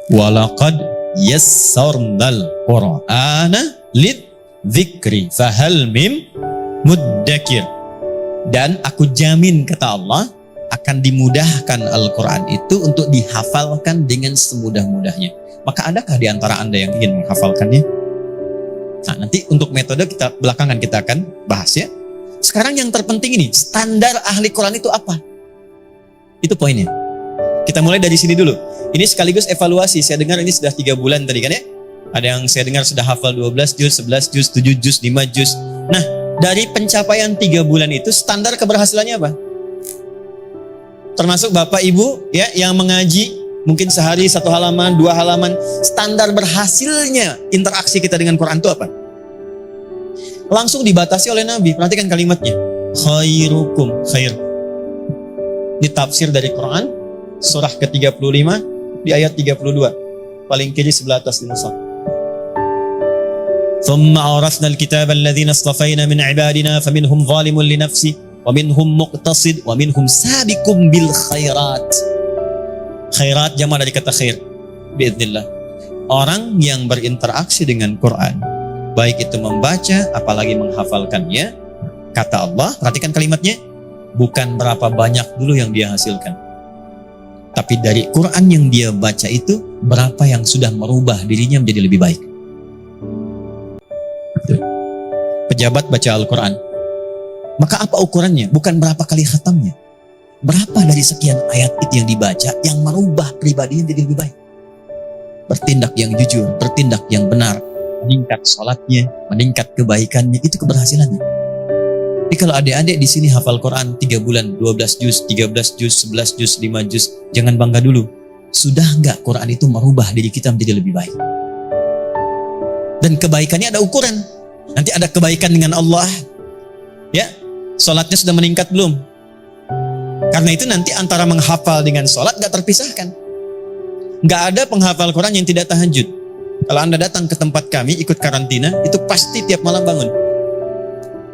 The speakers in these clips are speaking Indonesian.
Walaqad yassarnal Qur'ana lidzikri fahal mim muddakir. Dan aku jamin, kata Allah, akan dimudahkan Al-Quran itu untuk dihafalkan dengan semudah-mudahnya. Maka adakah di antara Anda yang ingin menghafalkannya? Nah, nanti untuk metode kita belakangan kita akan bahas ya. Sekarang yang terpenting ini, standar ahli Quran itu apa? Itu poinnya. Kita mulai dari sini dulu. Ini sekaligus evaluasi. Saya dengar ini sudah 3 bulan tadi kan ya. Ada yang saya dengar sudah hafal 12 juz, 11 juz, 7 juz, 5 juz. Nah, dari pencapaian 3 bulan itu standar keberhasilannya apa? Termasuk Bapak Ibu ya yang mengaji mungkin sehari 1 halaman, 2 halaman. Standar berhasilnya interaksi kita dengan Quran itu apa? Langsung dibatasi oleh Nabi. Perhatikan kalimatnya. Khairukum khair. Ini tafsir dari Quran. Surah ke-35 di ayat 32. Paling kiri sebelah atas di mushaf. Thumma awrathna al-kitaba alladhina istafayna min ibadina faminhum zalimun li nafsi wa minhum muqtasid wa minhum sabiqum bil khairat. Khairat jama' dari kata khair. Biidznillah. Orang yang berinteraksi dengan Quran, baik itu membaca apalagi menghafalkannya, kata Allah, perhatikan kalimatnya, bukan berapa banyak dulu yang dia hasilkan, tapi dari Quran yang dia baca itu berapa yang sudah merubah dirinya menjadi lebih baik. Pejabat baca Al-Quran, maka apa ukurannya? Bukan berapa kali khatamnya, berapa dari sekian ayat itu yang dibaca yang merubah pribadinya menjadi lebih baik. Bertindak yang jujur, bertindak yang benar, meningkat sholatnya, meningkat kebaikannya, itu keberhasilannya. Jadi kalau adik-adik di sini hafal Quran 3 bulan, 12 juz, 13 juz, 11 juz, 5 juz, jangan bangga dulu. Sudah enggak Quran itu merubah diri kita menjadi lebih baik? Dan kebaikannya ada ukuran. Nanti ada kebaikan dengan Allah, ya, sholatnya sudah meningkat belum? Karena itu nanti antara menghafal dengan sholat enggak terpisahkan. Enggak ada penghafal Quran yang tidak tahajud. Kalau Anda datang ke tempat kami ikut karantina, itu pasti tiap malam bangun.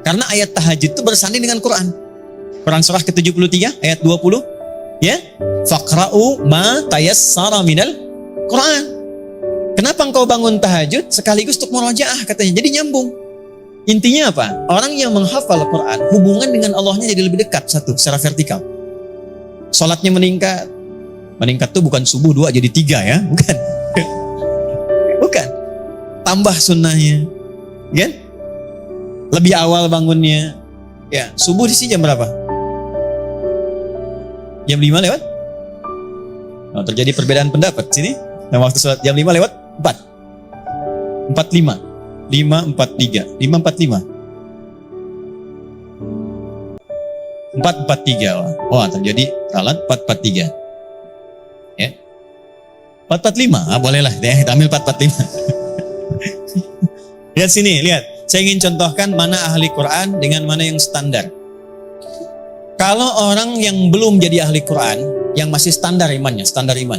Karena ayat tahajud itu bersanding dengan Quran. Quran surah ke-73 ayat 20, ya. Faqra'u ma tayassara minal Quran. Kenapa engkau bangun tahajud? Sekaligus untuk murojaah katanya. Jadi nyambung. Intinya apa? Orang yang menghafal Quran, hubungan dengan Allahnya jadi lebih dekat, satu, secara vertikal. Salatnya meningkat. Meningkat tuh bukan subuh 2 jadi 3 ya, bukan. Bukan. Tambah sunnahnya. Kan? Lebih awal bangunnya. Ya, subuh di sini jam berapa? Jam 5 lewat? Nah, terjadi perbedaan pendapat sini. Nah, waktu sholat jam 5 lewat 4. 45. 5.43. 5.45. 4.43. Wah, terjadi salat 4.43. Ya. 4.45. Ah, bolehlah deh, kita ambil 4.45. Lihat sini, lihat. Saya ingin contohkan mana ahli Quran dengan mana yang standar. Kalau orang yang belum jadi ahli Quran, yang masih standar imannya, standar iman,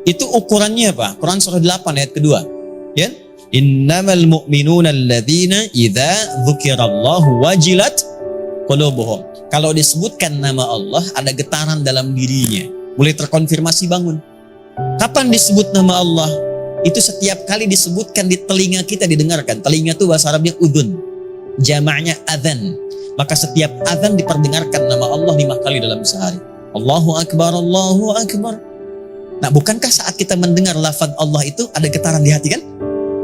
itu ukurannya apa? Quran surah 8 ayat kedua, ya. Innamal mu'minuna alladzina idza dzukirallahu wajilat qulubuhum. Kalau disebutkan nama Allah, ada getaran dalam dirinya, boleh terkonfirmasi bangun. Kapan disebut nama Allah? Itu setiap kali disebutkan di telinga kita didengarkan. Telinga itu bahasa Arabnya udhun, jamaknya adzan. Maka setiap adzan diperdengarkan nama Allah 5 kali dalam sehari. Allahu Akbar, Allahu Akbar. Nah, bukankah saat kita mendengar lafaz Allah itu ada getaran di hati kan?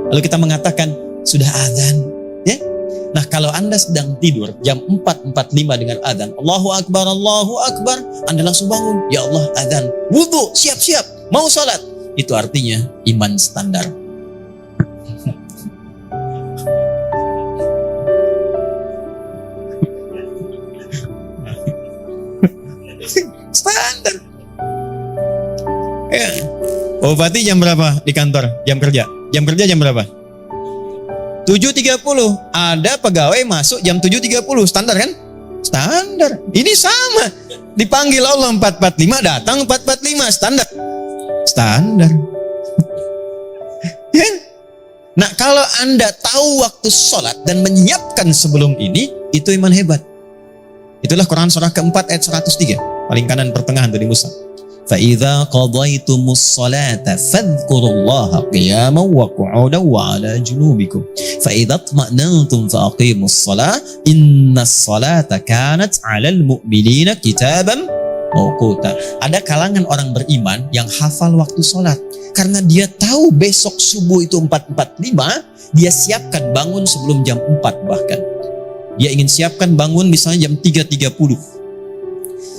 Lalu kita mengatakan sudah adzan, ya? Nah, kalau Anda sedang tidur jam 4.45 dengan adzan, Allahu Akbar, Allahu Akbar, Anda langsung bangun, ya Allah adzan, wudu, siap-siap, mau salat. Itu artinya iman standar. Standar. Ya. Oh, berarti jam berapa di kantor? Jam kerja? Jam kerja jam berapa? 7.30. Ada pegawai masuk jam 7.30. Standar kan? Standar. Ini sama. Dipanggil Allah 4.45, datang 4.45. Standar. Standar. Ya. Nah, kalau Anda tahu waktu sholat dan menyiapkan sebelum ini, itu iman hebat. Itulah Quran surah ke-4 ayat 103. Paling kanan pertengahan tuh di mushaf. فَإِذَا قَضَيْتُمُ الصَّلَاةَ فَاذْكُرُوا اللَّهَ قِيَامًا وَقُعُودًا وَعَلَى جُنُوبِكُمْ فَإِذَا اطْمَأْنَنْتُمْ فَأَقِيمُوا الصَّلَاةَ إِنَّ الصَّلَاةَ كَانَتْ عَلَى الْمُؤْمِنِينَ كِتَابًا موقوتا. Ada kalangan orang beriman yang hafal waktu sholat. Karena dia tahu besok subuh itu 4.45, dia siapkan bangun sebelum jam 4 bahkan. Dia ingin siapkan bangun misalnya jam 3.30.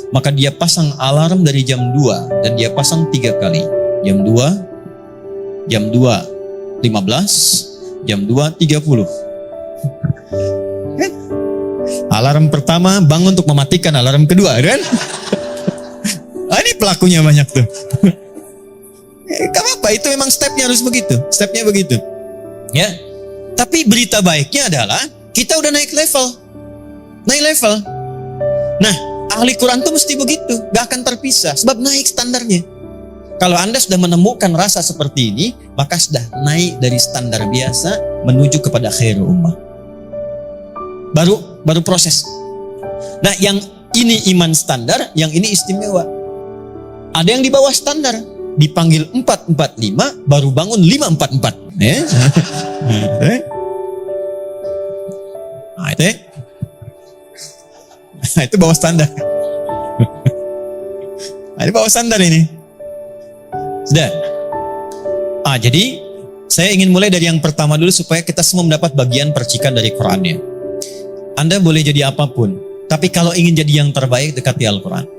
Maka dia pasang alarm dari jam 2 dan dia pasang 3 kali. Jam 2, jam 2.15, jam 2.30. Kan? Alarm pertama bangun untuk mematikan alarm kedua, kan? Ini pelakunya banyak tuh. Gak apa-apa, itu memang stepnya harus begitu. Stepnya begitu. Ya. Tapi berita baiknya adalah kita udah naik level. Naik level. Nah, ahli Quran tuh mesti begitu, gak akan terpisah, sebab naik standarnya. Kalau Anda sudah menemukan rasa seperti ini, maka sudah naik dari standar biasa menuju kepada khairul ummah. Baru proses. Nah, yang ini iman standar, yang ini istimewa. Ada yang di bawah standar, dipanggil 4.45, baru bangun 5.44. Nah, itu bawah standar. Ini bawah standar ini. Sudah. Jadi saya ingin mulai dari yang pertama dulu supaya kita semua mendapat bagian percikan dari Qurannya. Anda boleh jadi apapun, tapi kalau ingin jadi yang terbaik, dekati Al-Quran.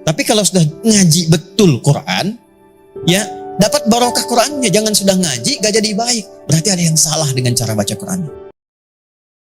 Tapi kalau sudah ngaji betul Quran, ya dapat barokah Qurannya. Jangan sudah ngaji gak jadi baik, berarti ada yang salah dengan cara baca Quran.